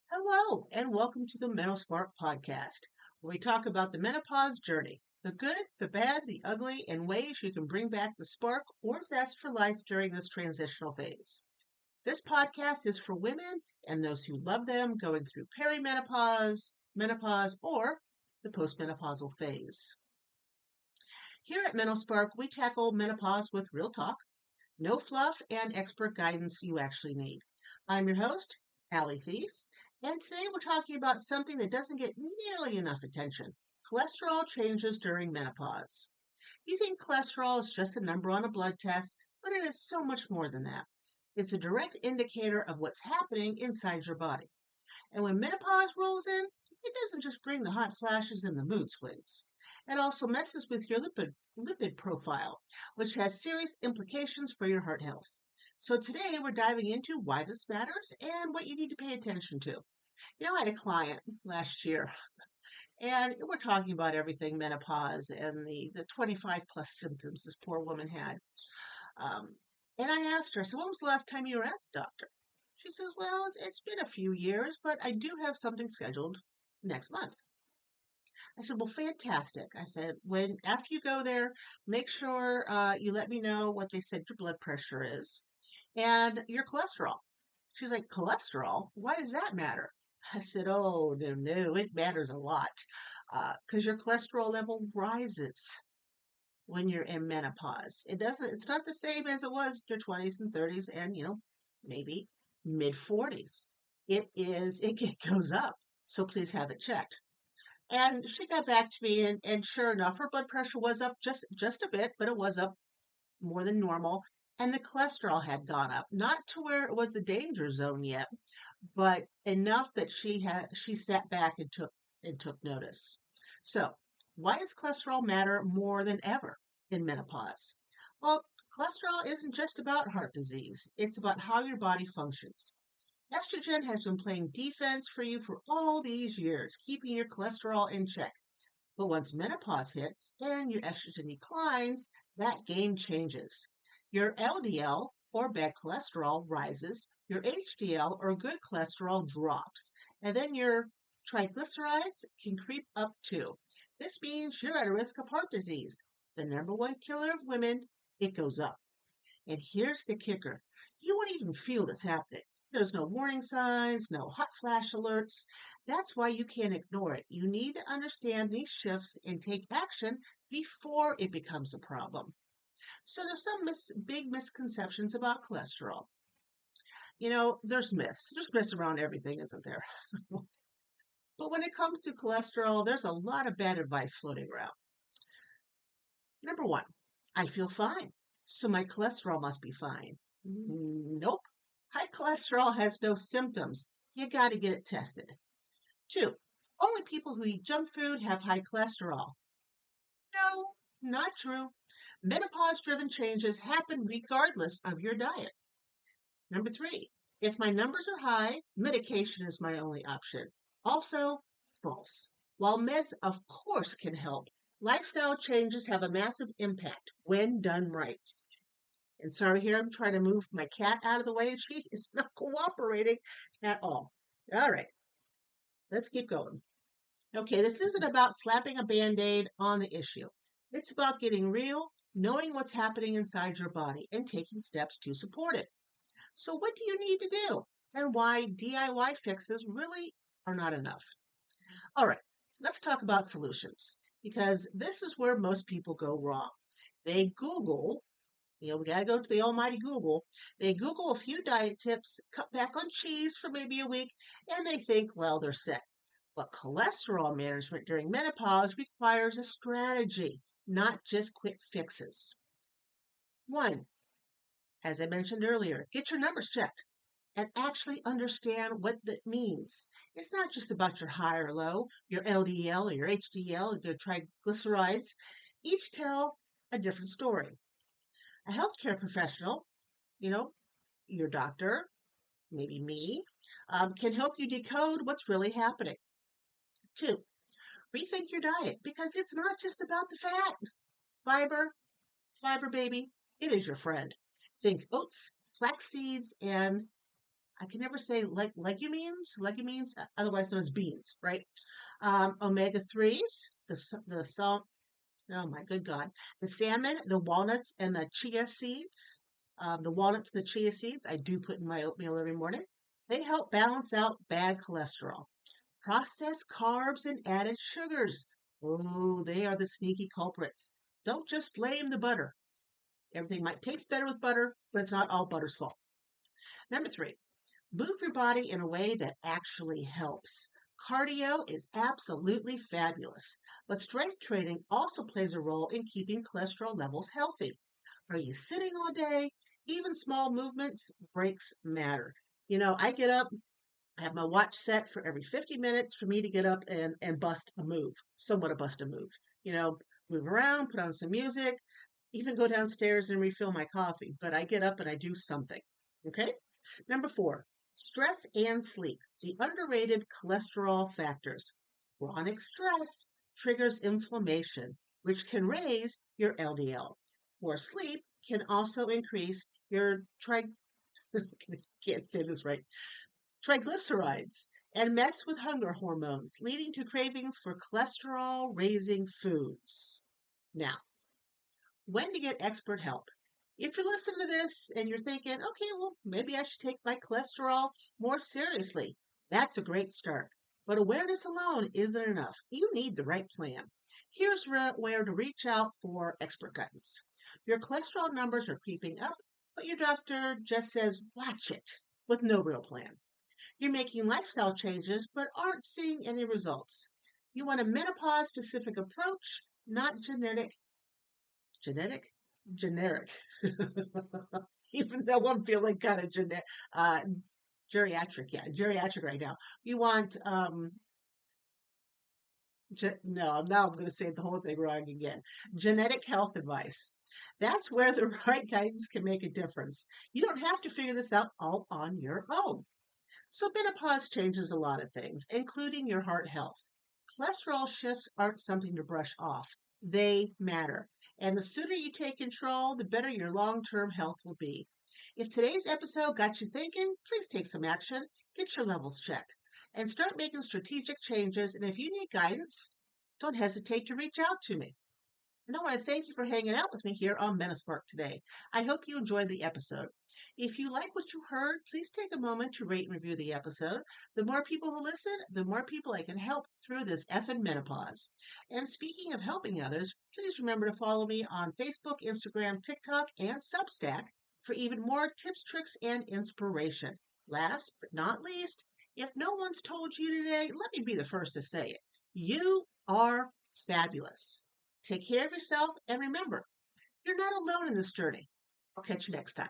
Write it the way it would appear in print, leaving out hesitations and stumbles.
Hello, and welcome to the MenoSpark podcast, where we talk about the menopause journey, the good, the bad, the ugly, and ways you can bring back the spark or zest for life during this transitional phase. This podcast is for women and those who love them going through perimenopause, menopause, or the postmenopausal phase. Here at MenoSpark, we tackle menopause with real talk, no fluff, and expert guidance you actually need. I'm your host, Allie Thies, and today we're talking about something that doesn't get nearly enough attention: cholesterol changes during menopause. You think cholesterol is just a number on a blood test, but it is so much more than that. It's a direct indicator of what's happening inside your body. And when menopause rolls in, it doesn't just bring the hot flashes and the mood swings. It also messes with your lipid profile, which has serious implications for your heart health. So today we're diving into why this matters and what you need to pay attention to. I had a client last year, and we're talking about everything menopause and the 25 plus symptoms this poor woman had. Um, and I asked her, so when was the last time you were at the doctor? She says, well, it's been a few years, but I do have something scheduled next month. I said, well, fantastic. I said, when after you go there, make sure you let me know what they said your blood pressure is and your cholesterol. She's like, cholesterol? Why does that matter? I said, oh, no, it matters a lot because your cholesterol level rises when you're in menopause. It's not the same as it was in your 20s and 30s and, maybe mid 40s. It goes up. So please have it checked. And she got back to me, and sure enough, her blood pressure was up just a bit, but it was up more than normal. And the cholesterol had gone up, not to where it was the danger zone yet, but enough that she sat back and took notice. So, why does cholesterol matter more than ever in menopause? Well, cholesterol isn't just about heart disease; it's about how your body functions. Estrogen has been playing defense for you for all these years, keeping your cholesterol in check. But once menopause hits and your estrogen declines, that game changes. Your LDL, or bad cholesterol, rises, your HDL, or good cholesterol, drops, and then your triglycerides can creep up too. This means you're at a risk of heart disease, the number one killer of women. It goes up. And here's the kicker: you won't even feel this happening. There's no warning signs, no hot flash alerts. That's why you can't ignore it. You need to understand these shifts and take action before it becomes a problem. So there's some big misconceptions about cholesterol. There's myths. There's myths around everything, isn't there? But when it comes to cholesterol, there's a lot of bad advice floating around. Number one, I feel fine, so my cholesterol must be fine. Nope. High cholesterol has no symptoms. You got to get it tested. Two, only people who eat junk food have high cholesterol. No, not true. Menopause driven changes happen regardless of your diet. Number three, if my numbers are high, medication is my only option. Also, false. While meds, of course, can help, lifestyle changes have a massive impact when done right. And sorry, here I'm trying to move my cat out of the way, and she is not cooperating at all. All right, let's keep going. Okay, this isn't about slapping a band aid on the issue. It's about getting real, knowing what's happening inside your body, and taking steps to support it. So, what do you need to do? And why DIY fixes really are not enough? All right, let's talk about solutions, because this is where most people go wrong. They Google, we got to go to the almighty Google. They Google a few diet tips, cut back on cheese for maybe a week, and they think, well, they're set. But cholesterol management during menopause requires a strategy, not just quick fixes. One, as I mentioned earlier, get your numbers checked and actually understand what that means. It's not just about your high or low, your LDL or your HDL, or your triglycerides. Each tell a different story. A healthcare professional, you know, your doctor, maybe me, can help you decode what's really happening. Two, rethink your diet because it's not just about the fat. Fiber, fiber baby, it is your friend. Think oats, flax seeds, and I can never say legumes, otherwise known as beans, right? Omega threes, the salt. Oh my good God, the salmon, the walnuts, and the chia seeds. The walnuts, the chia seeds, I do put in my oatmeal every morning. They help balance out bad cholesterol. Processed carbs and added sugars. Oh, they are the sneaky culprits. Don't just blame the butter. Everything might taste better with butter, but it's not all butter's fault. Number three, move your body in a way that actually helps. Cardio is absolutely fabulous, but strength training also plays a role in keeping cholesterol levels healthy. Are you sitting all day? Even small movements, breaks matter. I get up, I have my watch set for every 50 minutes for me to get up and bust a move, somewhat a bust a move. You know, move around, put on some music, even go downstairs and refill my coffee, but I get up and I do something. Okay? Number four, stress and sleep, the underrated cholesterol factors. Chronic stress triggers inflammation, which can raise your LDL. Poor sleep can also increase your can't say this right, triglycerides and mess with hunger hormones, leading to cravings for cholesterol raising foods. Now, when to get expert help. If you're listening to this and you're thinking, okay, well, maybe I should take my cholesterol more seriously, that's a great start. But awareness alone isn't enough. You need the right plan. Here's where to reach out for expert guidance. Your cholesterol numbers are creeping up, but your doctor just says, watch it, with no real plan. You're making lifestyle changes, but aren't seeing any results. You want a menopause specific approach, not genetic, generic. Even though I'm feeling kind of uh, geriatric, yeah, geriatric right now. You want, no, now I'm going to say the whole thing wrong again. Genetic health advice. That's where the right guidance can make a difference. You don't have to figure this out all on your own. So menopause changes a lot of things, including your heart health. Cholesterol shifts aren't something to brush off. They matter. And the sooner you take control, the better your long-term health will be. If today's episode got you thinking, please take some action, get your levels checked, and start making strategic changes. And if you need guidance, don't hesitate to reach out to me. And I want to thank you for hanging out with me here on MenoSpark today. I hope you enjoyed the episode. If you like what you heard, please take a moment to rate and review the episode. The more people who listen, the more people I can help through this effing menopause. And speaking of helping others, please remember to follow me on Facebook, Instagram, TikTok, and Substack for even more tips, tricks, and inspiration. Last but not least, if no one's told you today, let me be the first to say it. You are fabulous. Take care of yourself and remember, you're not alone in this journey. I'll catch you next time.